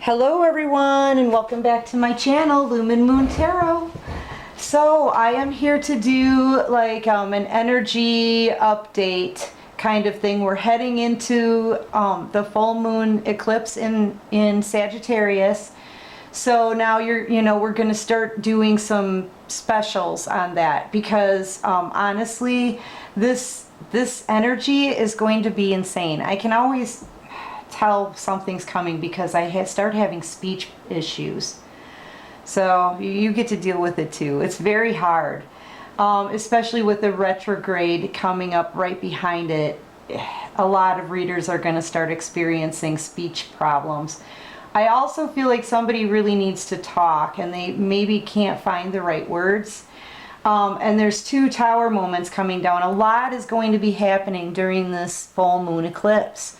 Hello everyone, and welcome back to my channel, Lumen Moon Tarot. So I am here to do like an energy update kind of thing. We're heading into the full moon eclipse in Sagittarius. So now we're going to start doing some specials on that because honestly, this energy is going to be insane. I can always tell something's coming because I start having speech issues. So you get to deal with it too. It's very hard, especially with the retrograde coming up right behind it. A lot of readers are going to start experiencing speech problems. I also feel like somebody really needs to talk and they maybe can't find the right words. And there's two tower moments coming down. A lot is going to be happening during this full moon eclipse.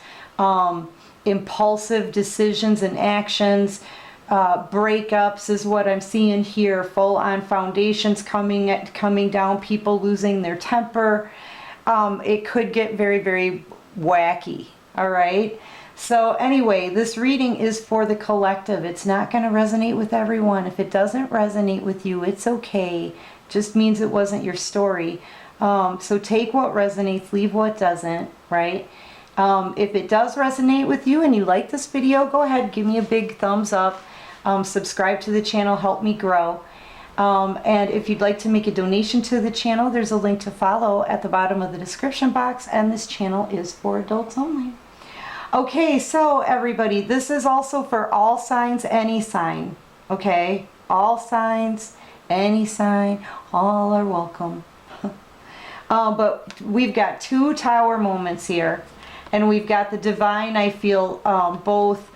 Impulsive decisions and actions, breakups is what I'm seeing here, full-on foundations coming down, people losing their temper. It could get very, very wacky, all right? So anyway, this reading is for the collective. It's not going to resonate with everyone. If it doesn't resonate with you, it's okay. Just means it wasn't your story. So take what resonates, leave what doesn't, right? If it does resonate with you and you like this video, go ahead, give me a big thumbs up. Subscribe to the channel, help me grow. And if you'd like to make a donation to the channel, there's a link to follow at the bottom of the description box, and this channel is for adults only. Okay, so everybody, this is also for all signs, any sign, okay? All signs, any sign, all are welcome. But we've got two tower moments here. And we've got the divine, I feel, both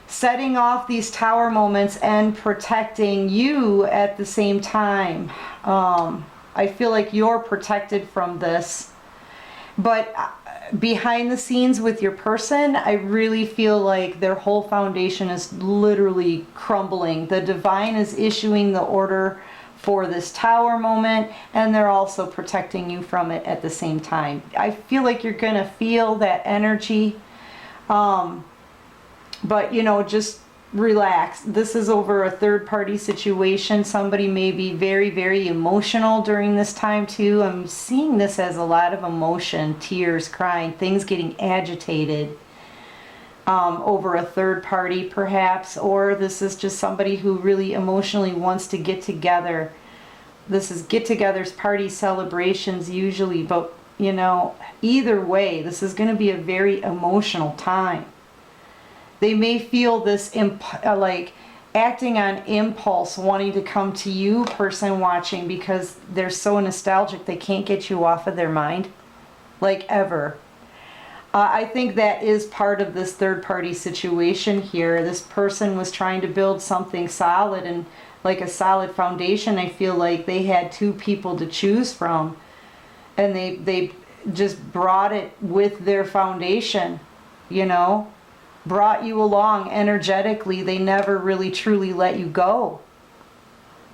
setting off these tower moments and protecting you at the same time. I feel like you're protected from this. But behind the scenes with your person, I really feel like their whole foundation is literally crumbling. The divine is issuing the order for this tower moment, and they're also protecting you from it at the same time. I feel like you're gonna feel that energy, but just relax. This is over a third-party situation. Somebody may be very, very emotional during this time too. I'm seeing this as a lot of emotion, tears, crying, things getting agitated over a third party perhaps, or this is just somebody who really emotionally wants to get together. This is get-togethers, party celebrations usually, but either way, this is going to be a very emotional time. They may feel this like acting on impulse, wanting to come to you, person watching, because they're so nostalgic they can't get you off of their mind, like ever. I think that is part of this third-party situation here. This person was trying to build something solid, and like a solid foundation. I feel like they had two people to choose from, and they just brought it with their foundation, brought you along energetically. They never really truly let you go.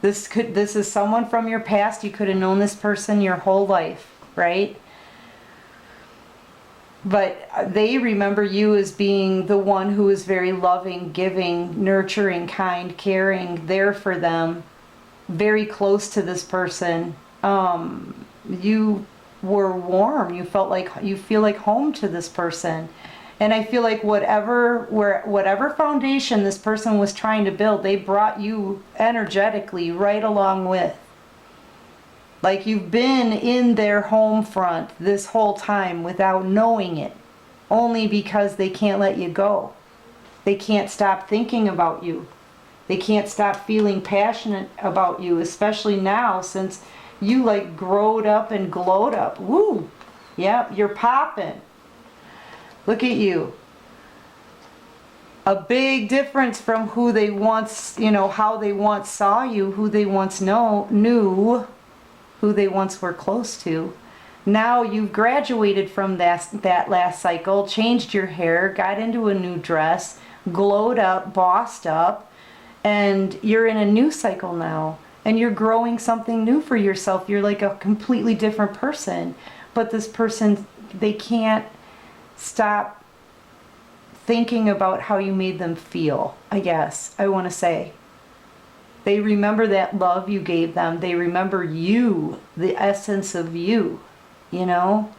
This is someone from your past. You could have known this person your whole life, right? But they remember you as being the one who is very loving, giving, nurturing, kind, caring, there for them, very close to this person. You were warm. You feel like home to this person. And I feel like whatever foundation this person was trying to build, they brought you energetically right along with. Like you've been in their home front this whole time without knowing it, only because they can't let you go. They can't stop thinking about you. They can't stop feeling passionate about you, especially now since you like growed up and glowed up. Woo! Yep, you're popping. Look at you. A big difference from who they once, how they once saw you, who they once knew, who they once were close to. Now you've graduated from that last cycle, changed your hair, got into a new dress, glowed up, bossed up, and you're in a new cycle now. And you're growing something new for yourself. You're like a completely different person. But this person, they can't stop thinking about how you made them feel, I guess, I want to say. They remember that love you gave them. They remember you, the essence of you, you know?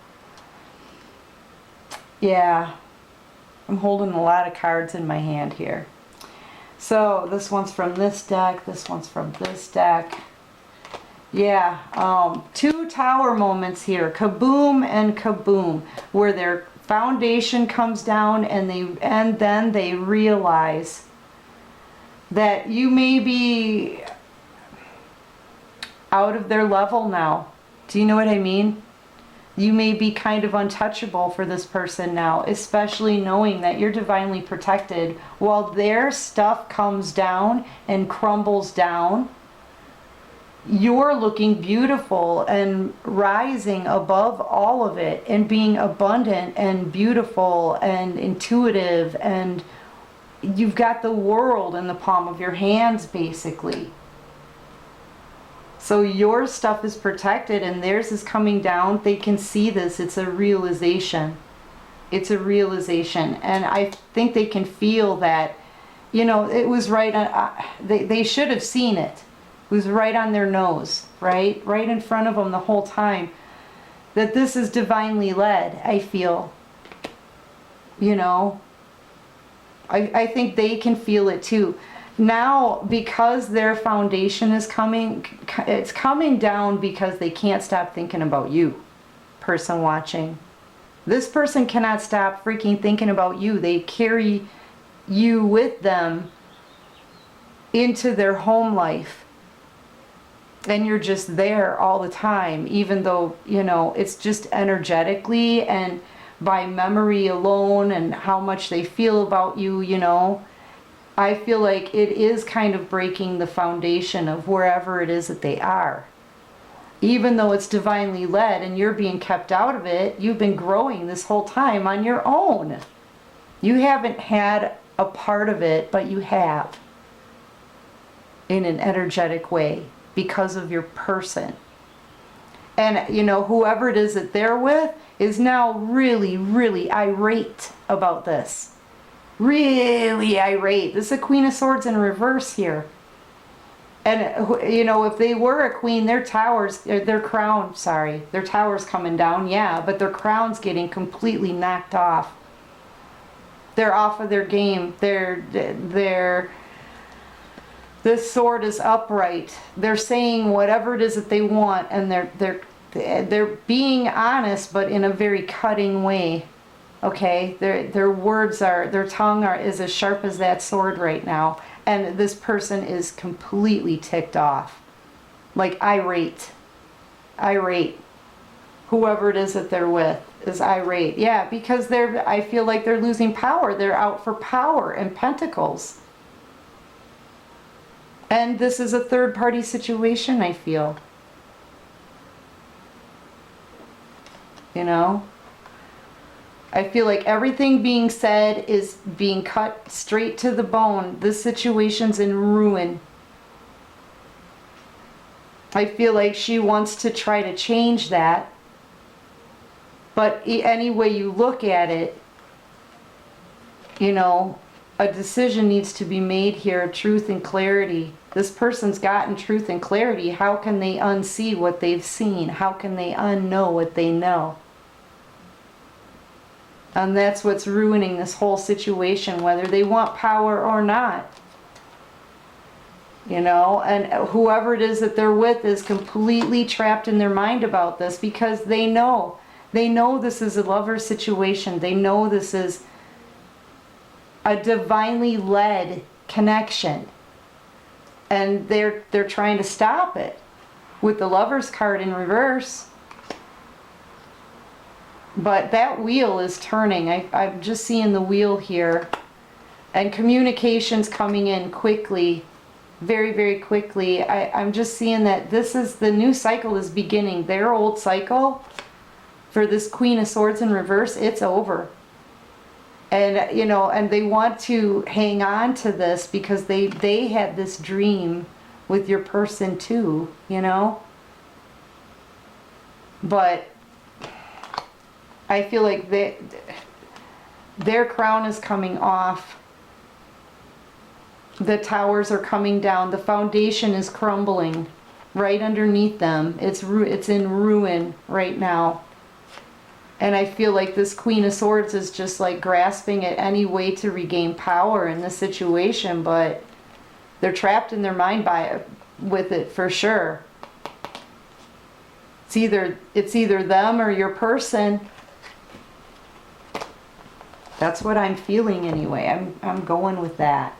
Yeah. I'm holding a lot of cards in my hand here. So this one's from this deck. This one's from this deck. Yeah. 2 tower moments here. Kaboom and kaboom. Where their foundation comes down and then they realize that you may be out of their level now. Do you know what I mean? You may be kind of untouchable for this person now, especially knowing that you're divinely protected while their stuff comes down and crumbles down. You're looking beautiful and rising above all of it and being abundant and beautiful and intuitive, and you've got the world in the palm of your hands, basically. So your stuff is protected and theirs is coming down. They can see this. It's a realization. It's a realization. And I think they can feel that, you know, it was right on, they should have seen it. It was right on their nose, right? Right in front of them the whole time. That this is divinely led, I feel. You know? I think they can feel it too. Now, because their foundation is coming, it's coming down because they can't stop thinking about you, person watching. This person cannot stop freaking thinking about you. They carry you with them into their home life. And you're just there all the time, even though, you know, it's just energetically and by memory alone and how much they feel about you, you know. I feel like it is kind of breaking the foundation of wherever it is that they are. Even though it's divinely led and you're being kept out of it, you've been growing this whole time on your own. You haven't had a part of it, but you have. In an energetic way because of your person. And, you know, whoever it is that they're with is now really, really irate about this. Really irate. This is a Queen of Swords in reverse here. And, you know, if they were a queen, their tower's coming down, yeah, but their crown's getting completely knocked off. They're off of their game. This sword is upright. They're saying whatever it is that they want, and they're being honest, but in a very cutting way. Okay, their words are, their tongue is as sharp as that sword right now. And this person is completely ticked off. Like irate. Irate. Whoever it is that they're with is irate. Yeah, because I feel like they're losing power. They're out for power and pentacles. And this is a third party situation, I feel. You know? I feel like everything being said is being cut straight to the bone. This situation's in ruin. I feel like she wants to try to change that. But any way you look at it, you know, a decision needs to be made here, truth and clarity. This person's gotten truth and clarity. How can they unsee what they've seen? How can they unknow what they know? And that's what's ruining this whole situation, whether they want power or not. You know, and whoever it is that they're with is completely trapped in their mind about this because they know. They know this is a lover situation. They know this is a divinely led connection. And they're trying to stop it with the Lover's card in reverse. But that wheel is turning. I'm just seeing the wheel here. And communication's coming in quickly. Very, very quickly. I'm just seeing that this is, the new cycle is beginning. Their old cycle for this Queen of Swords in reverse, it's over. And, you know, and they want to hang on to this because they had this dream with your person too, you know? But I feel like Their crown is coming off. The towers are coming down. The foundation is crumbling right underneath them. It's in ruin right now. And I feel like this Queen of Swords is just like grasping at any way to regain power in this situation, but they're trapped in their mind with it for sure. It's either them or your person. That's what I'm feeling anyway. I'm going with that.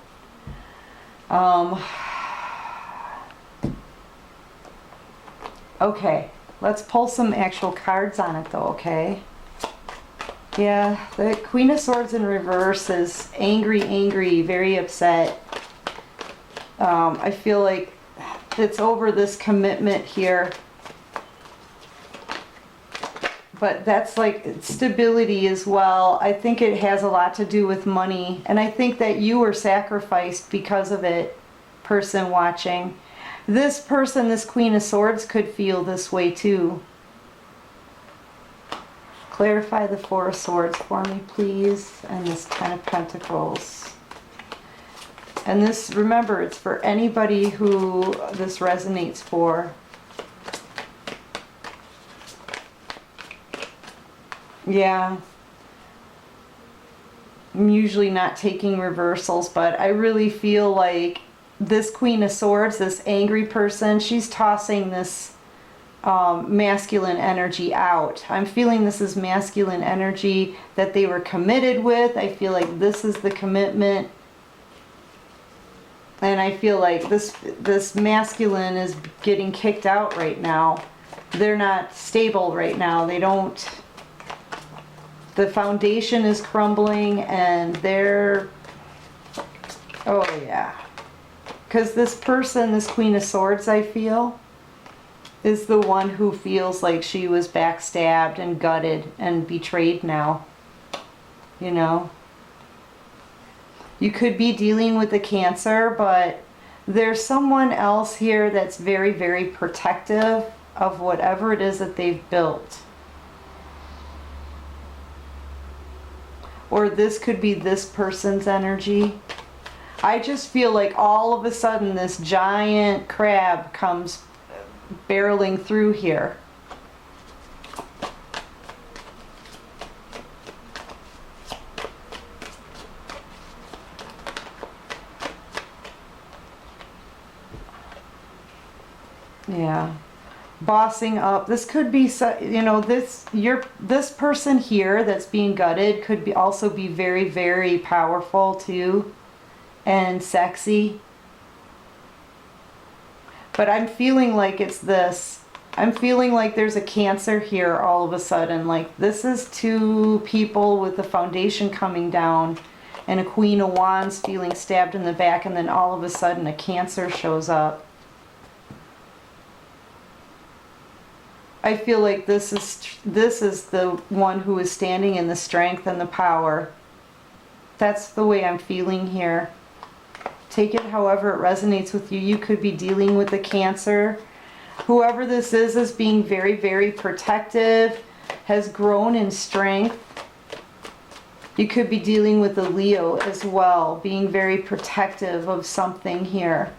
Okay, let's pull some actual cards on it though, okay? Yeah, the Queen of Swords in reverse is angry, very upset. I feel like it's over this commitment here. But that's like stability as well. I think it has a lot to do with money. And I think that you were sacrificed because of it, person watching. This person, this Queen of Swords, could feel this way too. Clarify the Four of Swords for me, please. And this Ten of Pentacles. And this, remember, it's for anybody who this resonates for. Yeah. I'm usually not taking reversals, but I really feel like this Queen of Swords, this angry person, she's tossing this masculine energy out. I'm feeling this is masculine energy that they were committed with. I feel like this is the commitment. And I feel like this masculine is getting kicked out right now. They're not stable right now. They don't... The foundation is crumbling and they're... Oh yeah. Because this person, this Queen of Swords, I feel, is the one who feels like she was backstabbed and gutted and betrayed now. You know? You could be dealing with a Cancer, but there's someone else here that's very, very protective of whatever it is that they've built. Or this could be this person's energy. I just feel like all of a sudden this giant crab comes barreling through here. Yeah. Bossing up. This could be, you know, this person here that's being gutted could also be very, very powerful too, and sexy. But I'm feeling like it's this. I'm feeling like there's a Cancer here all of a sudden. Like this is two people with the foundation coming down and a Queen of Wands feeling stabbed in the back, and then all of a sudden a Cancer shows up. I feel like this is the one who is standing in the strength and the power. That's the way I'm feeling here. Take it however it resonates with you. You could be dealing with a Cancer. Whoever this is being very, very protective, has grown in strength. You could be dealing with a Leo as well, being very protective of something here.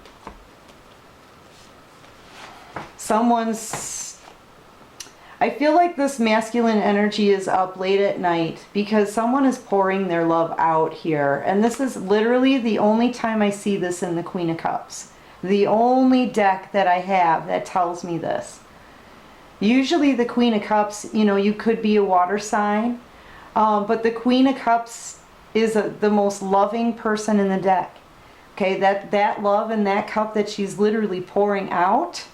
I feel like this masculine energy is up late at night because someone is pouring their love out here. And this is literally the only time I see this in the Queen of Cups. The only deck that I have that tells me this. Usually the Queen of Cups, you know, you could be a water sign. But the Queen of Cups is the most loving person in the deck. Okay, that love and that cup that she's literally pouring out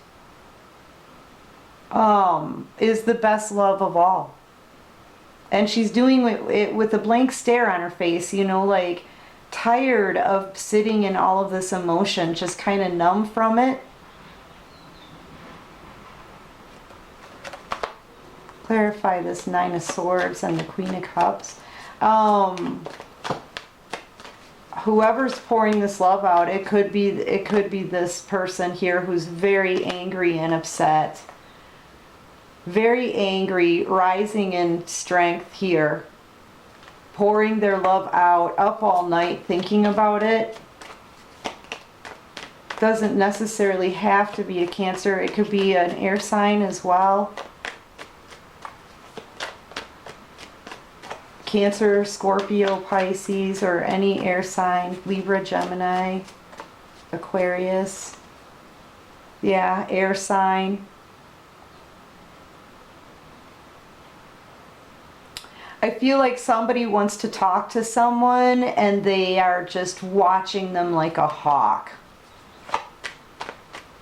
is the best love of all. And she's doing it with a blank stare on her face, you know, like tired of sitting in all of this emotion, just kind of numb from it. Clarify this Nine of Swords and the Queen of Cups. Whoever's pouring this love out, it could be this person here who's very angry and upset. Very angry, rising in strength here, pouring their love out, up all night thinking about it. Doesn't necessarily have to be a Cancer. It could be an air sign as well. Cancer, Scorpio, Pisces, or any air sign. Libra, Gemini, Aquarius. Yeah, air sign. I feel like somebody wants to talk to someone and they are just watching them like a hawk.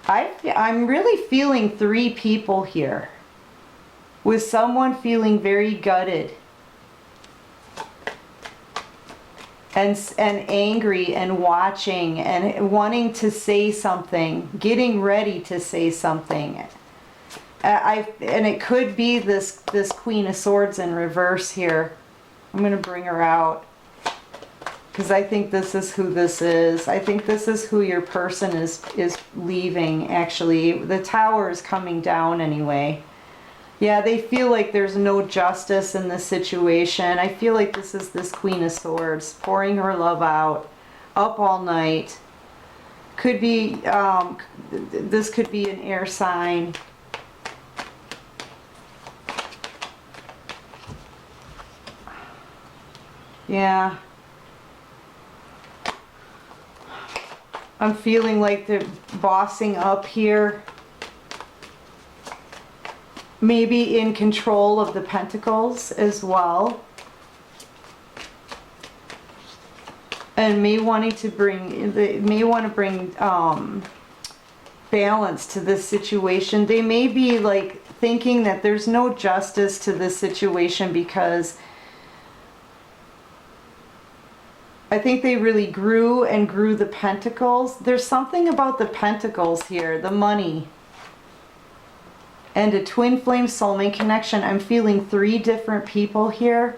I'm really feeling 3 people here, with someone feeling very gutted and angry and watching and wanting to say something, getting ready to say something. And it could be this Queen of Swords in reverse here. I'm going to bring her out because I think this is who this is. I think this is who your person is leaving, actually. The Tower is coming down anyway. Yeah, they feel like there's no justice in this situation. I feel like this is this Queen of Swords pouring her love out, up all night. Could be, this could be an air sign. Yeah. I'm feeling like they're bossing up here. Maybe in control of the Pentacles as well. And may want to bring balance to this situation. They may be like thinking that there's no justice to this situation because I think they really grew the Pentacles. There's something about the Pentacles here, the money. And a twin flame soulmate connection. I'm feeling 3 different people here.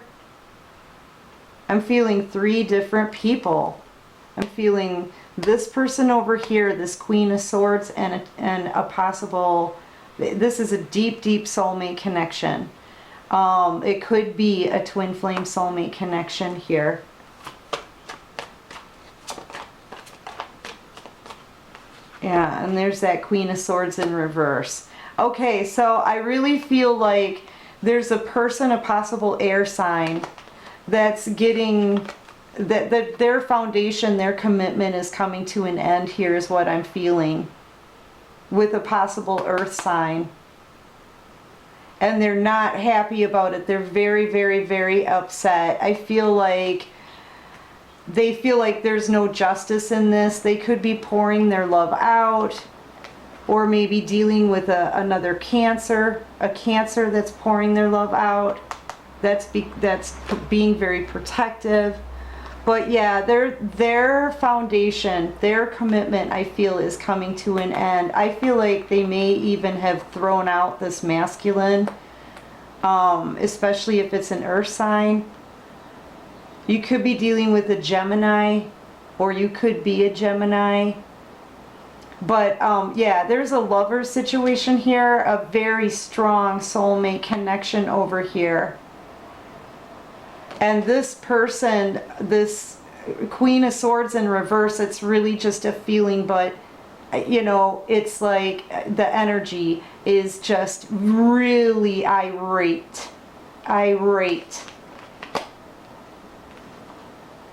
I'm feeling 3 different people. I'm feeling this person over here, this Queen of Swords, and a possible, this is a deep, deep soulmate connection. It could be a twin flame soulmate connection here. Yeah, and there's that Queen of Swords in reverse. Okay, so I really feel like there's a person, a possible air sign, that's getting, that their foundation, their commitment is coming to an end here is what I'm feeling. With a possible earth sign. And they're not happy about it. They're very, very, very upset. I feel like they feel like there's no justice in this. They could be pouring their love out, or maybe dealing with another Cancer, a Cancer that's pouring their love out. That's being very protective. But yeah, their foundation, their commitment, I feel, is coming to an end. I feel like they may even have thrown out this masculine, especially if it's an earth sign. You could be dealing with a Gemini, or you could be a Gemini. But yeah, there's a lover situation here, a very strong soulmate connection over here. And this person, this Queen of Swords in reverse, it's really just a feeling, but you know, it's like the energy is just really irate.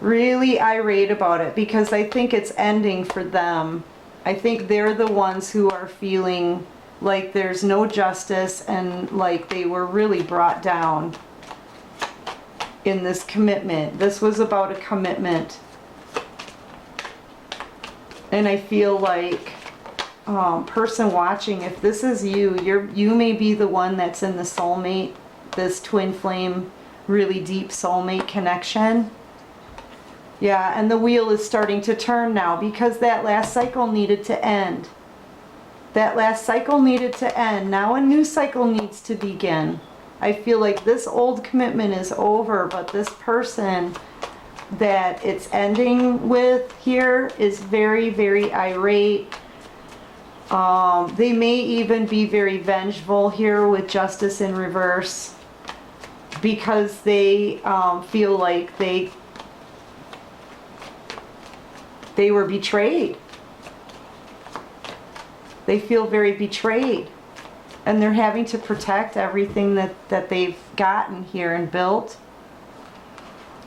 Really irate about it, because I think it's ending for them. I think they're the ones who are feeling like there's no justice and like they were really brought down in this commitment. This was about a commitment. And I feel like person watching, if this is you, you may be the one that's in the soulmate, this twin flame, really deep soulmate connection. Yeah, and the wheel is starting to turn now because that last cycle needed to end. That last cycle needed to end. Now a new cycle needs to begin. I feel like this old commitment is over, but this person that it's ending with here is very, very irate. They may even be very vengeful here with justice in reverse. because they feel like they were betrayed. They feel very betrayed. And they're having to protect everything that they've gotten here and built.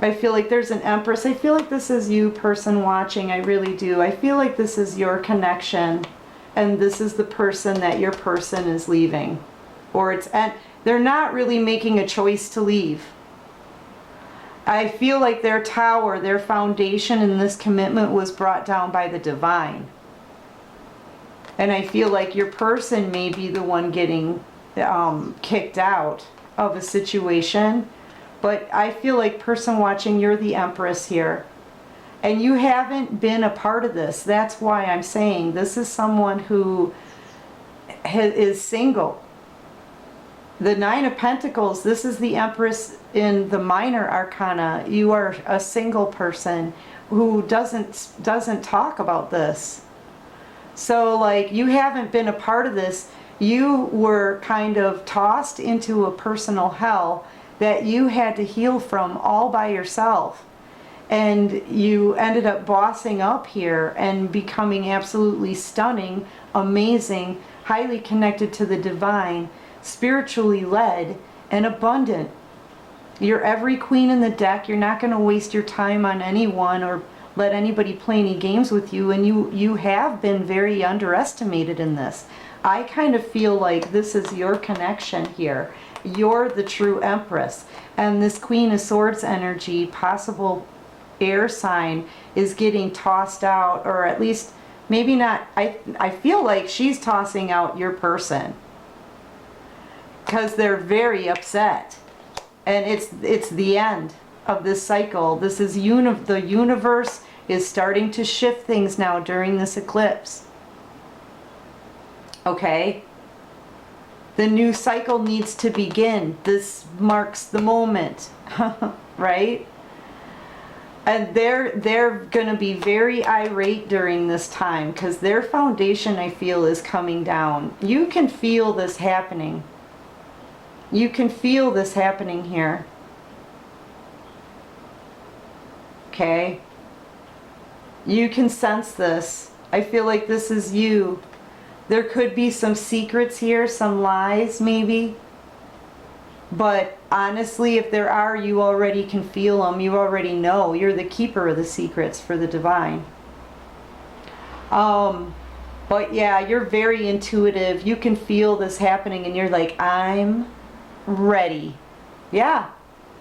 I feel like there's an Empress. I feel like this is you, person watching. I really do. I feel like this is your connection. And this is the person that your person is leaving. Or it's, and they're not really making a choice to leave. I feel like their tower, their foundation in this commitment was brought down by the divine. And I feel like your person may be the one getting kicked out of a situation. But I feel like, person watching, you're the Empress here. And you haven't been a part of this. That's why I'm saying this is someone who is single. The Nine of Pentacles, this is the Empress in the minor arcana. You are a single person who doesn't talk about this. So like, you haven't been a part of this. You were kind of tossed into a personal hell that you had to heal from all by yourself. And you ended up bossing up here and becoming absolutely stunning, amazing, highly connected to the divine, spiritually led, and abundant. You're every queen in the deck. You're not going to waste your time on anyone or let anybody play any games with you. And you have been very underestimated in this. I kind of feel like this is your connection here. You're the true Empress. And this Queen of Swords energy, possible air sign, is getting tossed out, or at least maybe not. I feel like she's tossing out your person because they're very upset. And it's the end of this cycle. This is the universe is starting to shift things now during this eclipse. Okay? The new cycle needs to begin. This marks the moment. Right? And they're going to be very irate during this time because their foundation, I feel, is coming down. You can feel this happening. You can feel this happening here. Okay? You can sense this. I feel like this is you. There could be some secrets here, some lies maybe. But honestly, if there are, you already can feel them. You already know. You're the keeper of the secrets for the divine. But yeah, you're very intuitive. You can feel this happening and you're like, I'm ready. Yeah,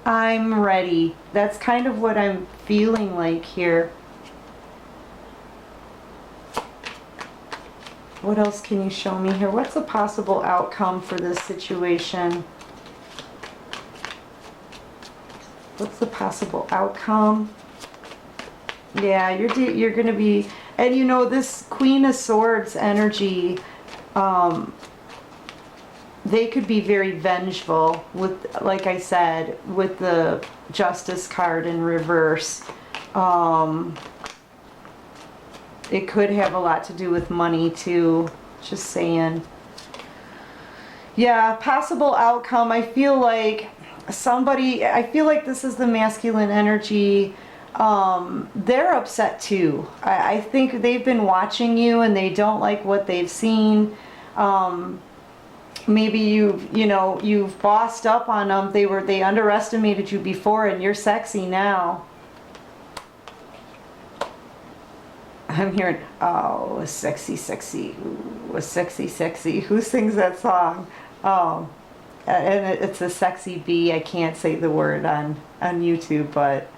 I'm ready. That's kind of what I'm feeling like here. What else can you show me here? What's the possible outcome for this situation? What's the possible outcome? Yeah, you're going to be, and you know, this Queen of Swords energy, they could be very vengeful with, like I said, with the Justice card in reverse. It could have a lot to do with money too, just saying. Yeah, possible outcome. I feel like this is the masculine energy. They're upset too. I think they've been watching you and they don't like what they've seen. Maybe you've bossed up on them. They underestimated you before and you're sexy now. I'm hearing, oh, sexy, sexy, ooh, sexy, sexy. Who sings that song? Oh, and it's a sexy bee. I can't say the word on YouTube, but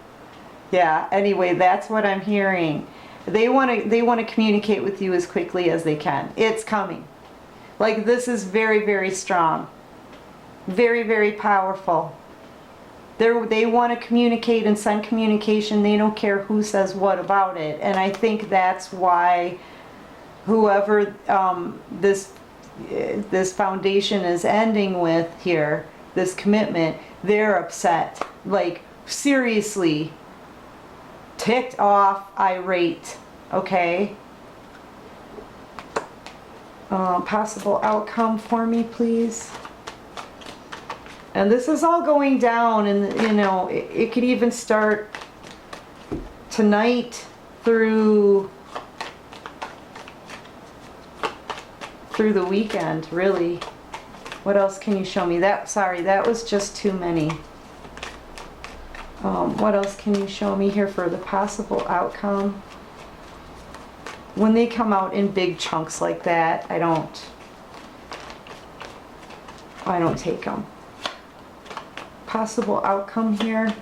yeah. Anyway, that's what I'm hearing. They want to communicate with you as quickly as they can. It's coming. Like, this is very, very strong. Very, very powerful. They want to communicate and send communication. They don't care who says what about it. And I think that's why whoever this foundation is ending with here, this commitment, they're upset. Like, seriously, ticked off, irate. Okay? Possible outcome for me, please. And this is all going down, and you know, it could even start tonight through the weekend, really. What else can you show me? Sorry, that was just too many. What else can you show me here for the possible outcome? When they come out in big chunks like that, I don't take them. Possible outcome here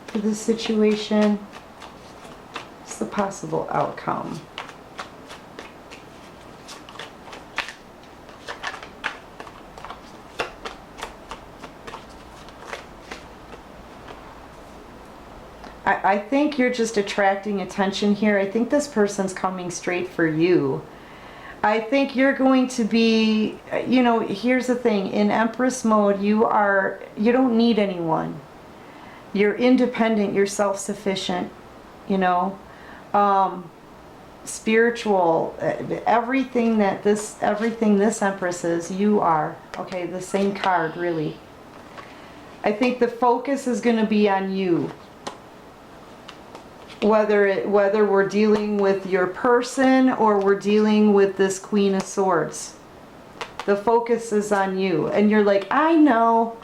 for this situation. What's the possible outcome? I think you're just attracting attention here. I think this person's coming straight for you. I think you're going to be, you know, here's the thing. In Empress mode, you don't need anyone. You're independent, you're self-sufficient, you know. Spiritual, everything this Empress is, you are. Okay, the same card, really. I think the focus is going to be on you. Whether we're dealing with your person or we're dealing with this Queen of Swords, the focus is on you. And you're like, I know.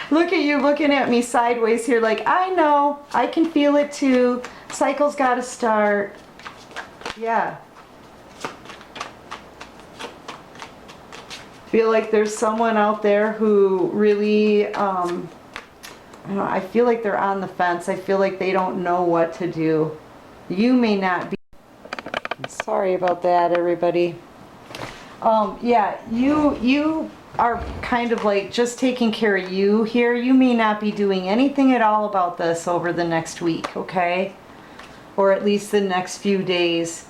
Look at you looking at me sideways here like, I know. I can feel it too. Cycle's got to start. Yeah. Feel like there's someone out there who really... I feel like they're on the fence. I feel like they don't know what to do. You may not be. Sorry about that, everybody. Yeah, you are kind of like just taking care of you here. You may not be doing anything at all about this over the next week, okay? Or at least the next few days.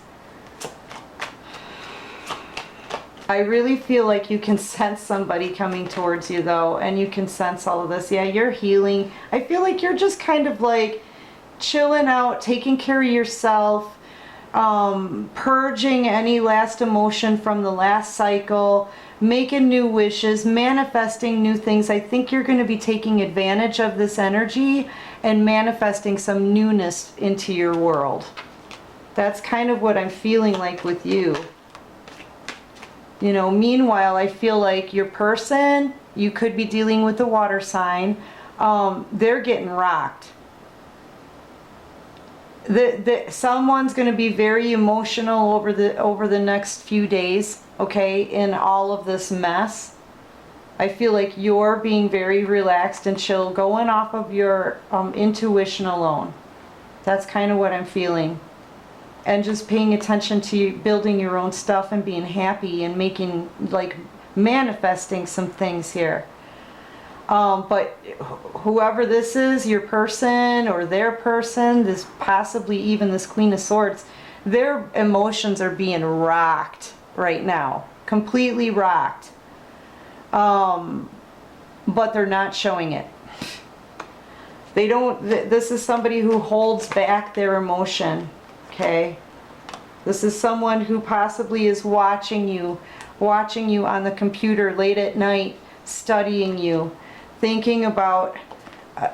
I really feel like you can sense somebody coming towards you though, and you can sense all of this. Yeah, you're healing. I feel like you're just kind of like chilling out, taking care of yourself, purging any last emotion from the last cycle, making new wishes, manifesting new things. I think you're going to be taking advantage of this energy and manifesting some newness into your world. That's kind of what I'm feeling like with you. You know, meanwhile, I feel like your person, you could be dealing with the water sign, they're getting rocked. Someone's going to be very emotional over the next few days, okay, in all of this mess. I feel like you're being very relaxed and chill, going off of your intuition alone. That's kind of what I'm feeling. And just paying attention to building your own stuff and being happy and making, like, manifesting some things here. But whoever this is, your person or their person, this possibly even this Queen of Swords, their emotions are being rocked right now. Completely rocked. But they're not showing it. They don't, this is somebody who holds back their emotion. Okay, this is someone who possibly is watching you on the computer late at night, studying you, thinking about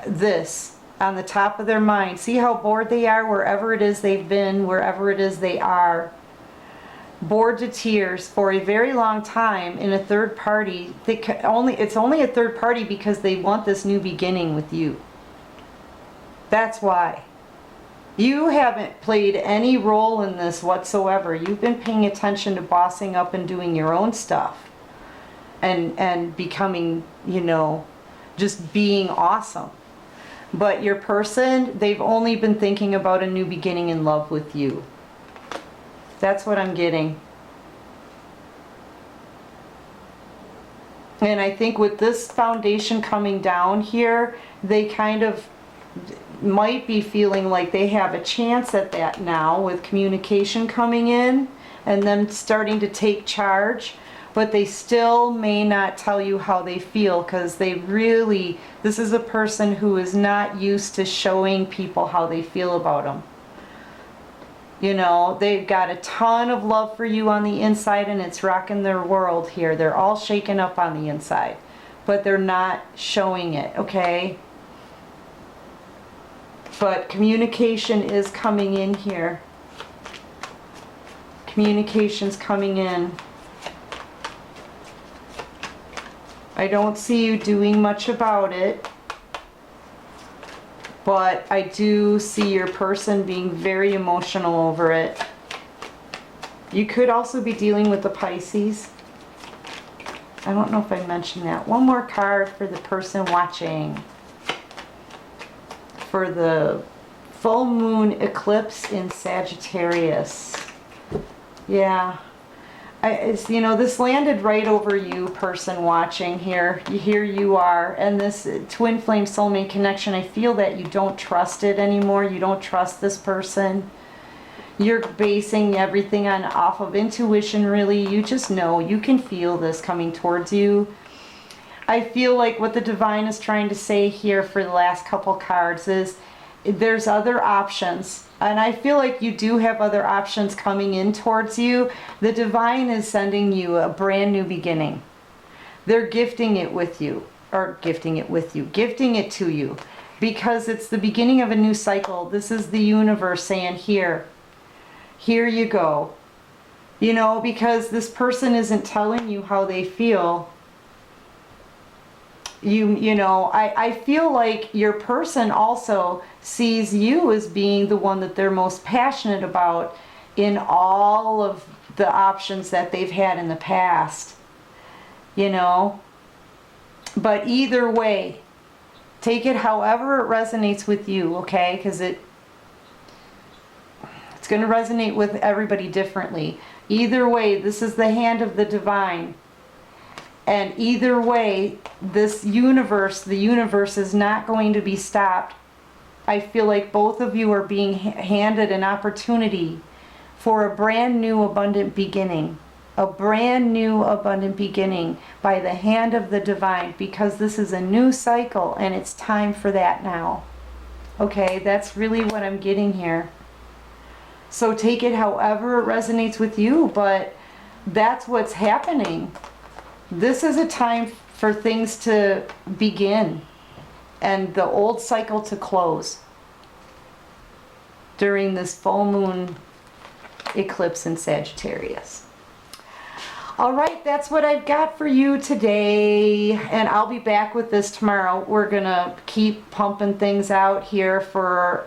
this on the top of their mind. See how bored they are wherever it is they've been, wherever it is they are. Bored to tears for a very long time in a third party. It's only a third party because they want this new beginning with you. That's why. You haven't played any role in this whatsoever. You've been paying attention to bossing up and doing your own stuff. And becoming, you know, just being awesome. But your person, they've only been thinking about a new beginning in love with you. That's what I'm getting. And I think with this foundation coming down here, they kind of might be feeling like they have a chance at that now with communication coming in and them starting to take charge, but they still may not tell you how they feel because this is a person who is not used to showing people how they feel about them. You know, they've got a ton of love for you on the inside and it's rocking their world here. They're all shaken up on the inside. but they're not showing it, okay? But communication is coming in here. Communication's coming in. I don't see you doing much about it, but I do see your person being very emotional over it. You could also be dealing with the Pisces. I don't know if I mentioned that. One more card for the person watching. For the full moon eclipse in Sagittarius. Yeah. You know, this landed right over you, person watching here. Here you are. And this twin flame soulmate connection, I feel that you don't trust it anymore. You don't trust this person. You're basing everything off of intuition, really. You just know. You can feel this coming towards you. I feel like what the divine is trying to say here for the last couple cards is there's other options. And I feel like you do have other options coming in towards you. The divine is sending you a brand new beginning. They're gifting it with you, or gifting it to you, because it's the beginning of a new cycle. This is the universe saying, here you go. You know, because this person isn't telling you how they feel. You know, I feel like your person also sees you as being the one that they're most passionate about in all of the options that they've had in the past, you know. But either way, take it however it resonates with you, okay? Because it's going to resonate with everybody differently. Either way, this is the hand of the divine. And either way, this universe, the universe is not going to be stopped. I feel like both of you are being handed an opportunity for a brand new abundant beginning. A brand new abundant beginning by the hand of the divine, because this is a new cycle and it's time for that now. Okay, that's really what I'm getting here. So take it however it resonates with you, but that's what's happening. This is a time for things to begin and the old cycle to close during this full moon eclipse in Sagittarius. All right, that's what I've got for you today, and I'll be back with this tomorrow. We're gonna keep pumping things out here for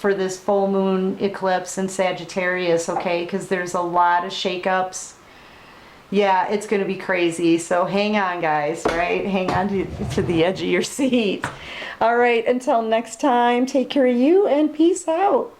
this full moon eclipse in Sagittarius, okay? Because there's a lot of shakeups. Yeah, it's going to be crazy. So hang on, guys, right? Hang on to the edge of your seat. All right, until next time, take care of you and peace out.